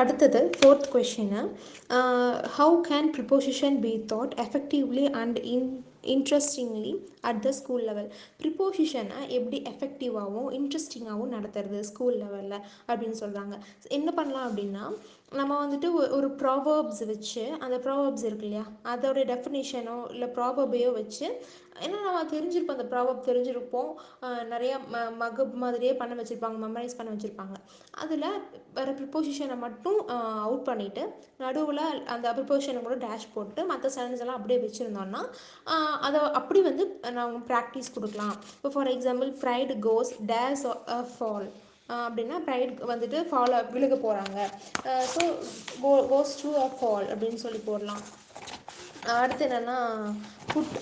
அடுத்தது fourth question. How can preposition be taught effectively and interestingly at the school level? ப்ரிப்போசிஷனை எப்படி எஃபெக்டிவாகவும் இன்ட்ரெஸ்டிங்காகவும் நடத்துறது ஸ்கூல் லெவலில் அப்படின்னு சொல்கிறாங்க. என்ன பண்ணலாம் அப்படின்னா, நம்ம வந்துட்டு ஒரு ப்ராவர்ப்ஸ் வச்சு, அந்த ப்ராவர்ப்ஸ் இருக்கு இல்லையா, அதோடைய டெஃபினேஷனோ இல்லை ப்ராவர்பையோ வச்சு, ஏன்னா நம்ம தெரிஞ்சிருப்போம், அந்த ப்ராவர்ப் தெரிஞ்சிருப்போம், நிறையா மகப் மாதிரியே பண்ண வச்சுருப்பாங்க, மெமரைஸ் பண்ண வச்சுருப்பாங்க. அதில் வர ப்ரிப்போசிஷனை மட்டும் அவுட் பண்ணிவிட்டு நடுவில் அந்த ப்ரிப்போசிஷனை கூட டேஷ் போட்டு மற்ற சென்டென்ஸ் எல்லாம் அப்படியே வச்சுருந்தோன்னா அதை அப்படி வந்து நம்ம ப்ராக்டிஸ் கொடுக்கலாம். இப்போ for example, pride goes days fall அப்படின்னா ப்ரைட் வந்துட்டு ஃபால் விழுக போகிறாங்க. So goes to a fall அப்படின்னு சொல்லி போடலாம். அடுத்து என்னென்னா, put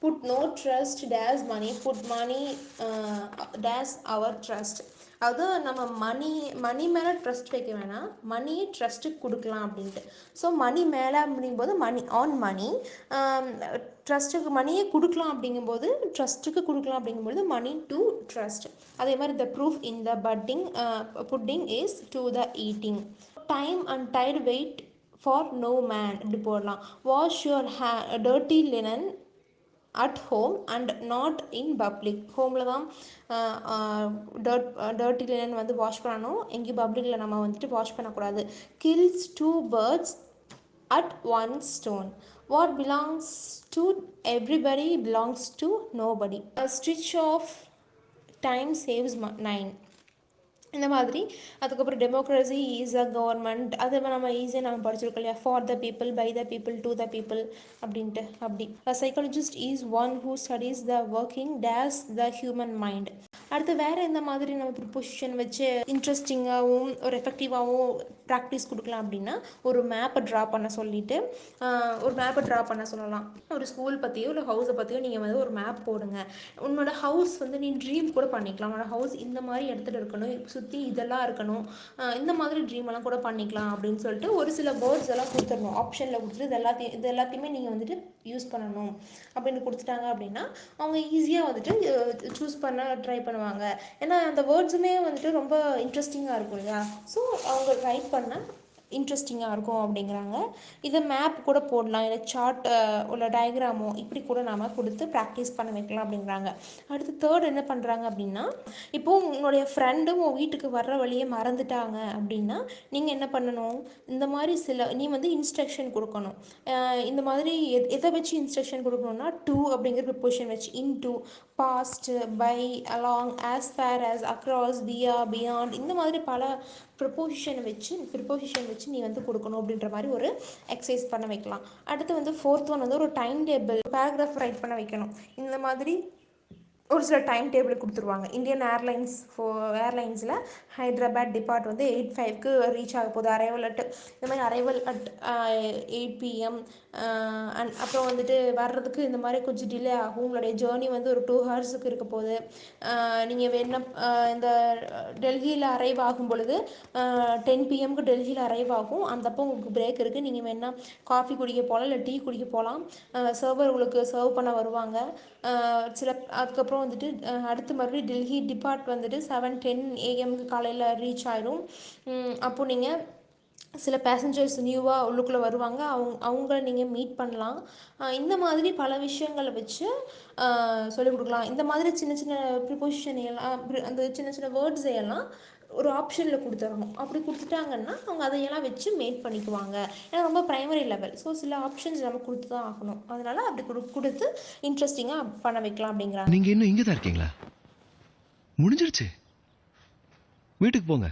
put no trust days money, put money days your trust. அதாவது நம்ம மணி மேலே ட்ரஸ்ட் வைக்க வேணாம், மணியை ட்ரஸ்ட்டுக்கு கொடுக்கலாம் அப்படின்ட்டு. ஸோ மணி மேலே அப்படிங்கும்போது மணி ஆன் மணி, ட்ரஸ்ட்டுக்கு மணியை கொடுக்கலாம் அப்படிங்கும்போது ட்ரஸ்ட்டுக்கு கொடுக்கலாம் அப்படிங்கும்போது மணி டு ட்ரஸ்ட். அதே மாதிரி the proof in the pudding is to the eating. Time and tide wait for no man இப்படி போடலாம். Wash your dirty linen at home and not in public. ஹோமில் தான் டர்ட்டி லினன் வந்து வாஷ் பண்ணணும், எங்கேயும் பப்ளிக்கில் நம்ம வந்துட்டு வாஷ் பண்ணக்கூடாது. Gills 2 birds at one stone. What belongs to everybody belongs to nobody. A stitch of time saves 9. இந்த மாதிரி. அதுக்கப்புறம் டெமோக்ரஸி இஸ் அ கவர்மெண்ட், அது நம்ம ஈஸியாக நம்ம படிச்சிருக்கோம் இல்லையா, for the people, by the people, to the people அப்படின்ட்டு. அப்படி a psychologist is one who studies the working days the human mind. அடுத்து வேறு எந்த மாதிரி நம்ம ப்ரிப்போசிஷன் வச்சு இன்ட்ரெஸ்டிங்காகவும் ஒரு எஃபெக்டிவாகவும் ப்ராக்டிஸ் கொடுக்கலாம் அப்படின்னா, ஒரு மேப்பை ட்ரா பண்ண சொல்லிவிட்டு ஒரு மேப்பை ட்ரா பண்ண சொல்லலாம். ஒரு ஸ்கூல் பற்றியோ இல்லை ஹவுஸை பற்றியோ நீங்கள் வந்து ஒரு மேப் போடுங்க. உன்னோட ஹவுஸ் வந்து நீ ட்ரீம் கூட பண்ணிக்கலாம், உன்னோட ஹவுஸ் இந்த மாதிரி இடத்துல இருக்கணும், சுற்றி இதெல்லாம் இருக்கணும், இந்த மாதிரி ட்ரீம் எல்லாம் கூட பண்ணிக்கலாம் அப்படின்னு சொல்லிட்டு ஒரு சில வேர்ட்ஸ் எல்லாம் கொடுத்துடணும். ஆப்ஷனில் கொடுத்துட்டு இது எல்லாத்தையுமே நீங்கள் வந்துட்டு யூஸ் பண்ணணும் அப்படின்னு கொடுத்துட்டாங்க அப்படின்னா அவங்க ஈஸியாக வந்துட்டு சூஸ் பண்ண ட்ரை பண்ணுவாங்க. ஏன்னா அந்த வேர்ட்ஸுமே வந்துட்டு ரொம்ப இன்ட்ரெஸ்டிங்காக இருக்கும் இல்லையா, ஸோ அவங்க ரைட் பண்ண இன்ட்ரெஸ்டிங்காக இருக்கும் அப்படிங்கிறாங்க. இதை மேப் கூட போடலாம், இல்லை சார்ட் உள்ள டயக்ராமோ இப்படி கூட நாம் கொடுத்து ப்ராக்டிஸ் பண்ண வைக்கலாம் அப்படிங்கிறாங்க. அடுத்து தேர்ட் என்ன பண்ணுறாங்க அப்படின்னா, இப்போது உங்களுடைய ஃப்ரெண்டும் உங்கள் வீட்டுக்கு வர்ற வழியே மறந்துட்டாங்க அப்படின்னா நீங்கள் என்ன பண்ணணும், இந்த மாதிரி நீ வந்து இன்ஸ்ட்ரக்ஷன் கொடுக்கணும். இந்த மாதிரி எதை வச்சு இன்ஸ்ட்ரக்ஷன் கொடுக்கணும்னா, டு அப்படிங்கிற ப்ரிப்போசிஷன் வச்சு, into, past, by, along, as far as, across, via, beyond, இந்த மாதிரி பல ப்ரிப்போசிஷன் வச்சு நீ வந்து கொடுக்கணும் அப்படின்ற மாதிரி ஒரு எக்ஸசைஸ் பண்ண வைக்கலாம். அடுத்து வந்து ஃபோர்த் ஒன் வந்து ஒரு டைம் டேபிள் பேராகிராஃப் ரைட் பண்ண வைக்கணும். இந்த மாதிரி ஒரு சில டைம் டேபிள் கொடுத்துருவாங்க. இந்தியன் ஏர்லைன்ஸில் ஹைதராபாத் டிபார்ட் வந்து 8:05 ரீச் ஆக போகுது, இந்த மாதிரி அரைவல் அட் 8 PM. அண்ட் அப்புறம் வந்துட்டு வர்றதுக்கு இந்த மாதிரி கொஞ்சம் டிலே ஆகும், உங்களுடைய ஜேர்னி வந்து ஒரு 2 hours இருக்க போகுது. நீங்கள் வேணா இந்த டெல்லியில் அரைவ் ஆகும் பொழுது 10 PM டெல்லியில் அரைவ் ஆகும், அந்தப்போ உங்களுக்கு பிரேக் இருக்குது, நீங்கள் வேணா காஃபி குடிக்க போகலாம், இல்லை டீ குடிக்க போகலாம், சர்வர் உங்களுக்கு சர்வ் பண்ண வருவாங்க. அதுக்கப்புறம் வந்துட்டு அடுத்து மறுபடியும் டெல்லி டிபார்ட் வந்துட்டு 7:10 AM காலையில் ரீச் ஆயிடும். அப்போது நீங்கள் சில பேசஞ்சர்ஸ் நியூவாக உள்ளுக்குள்ளே வருவாங்க, அவங்கள நீங்கள் மீட் பண்ணலாம். இந்த மாதிரி பல விஷயங்களை வச்சு சொல்லிக் கொடுக்கலாம். இந்த மாதிரி சின்ன சின்ன ப்ரிப்போசிஷன் எல்லாம், அந்த சின்ன சின்ன வேர்ட்ஸை எல்லாம் ஒரு ஆப்ஷனில் கொடுத்துடணும். அப்படி கொடுத்துட்டாங்கன்னா அவங்க அதையெல்லாம் வச்சு மேக் பண்ணிக்குவாங்க. ஏன்னா ரொம்ப ப்ரைமரி லெவல், ஸோ சில ஆப்ஷன்ஸ் நம்ம கொடுத்து தான் ஆகணும். அதனால அப்படி கொடுத்து இன்ட்ரெஸ்டிங்காக பண்ண வைக்கலாம் அப்படிங்கிறாங்க. நீங்கள் இன்னும் இங்கே தான் இருக்கீங்களா? முடிஞ்சிருச்சு, வீட்டுக்கு போங்க.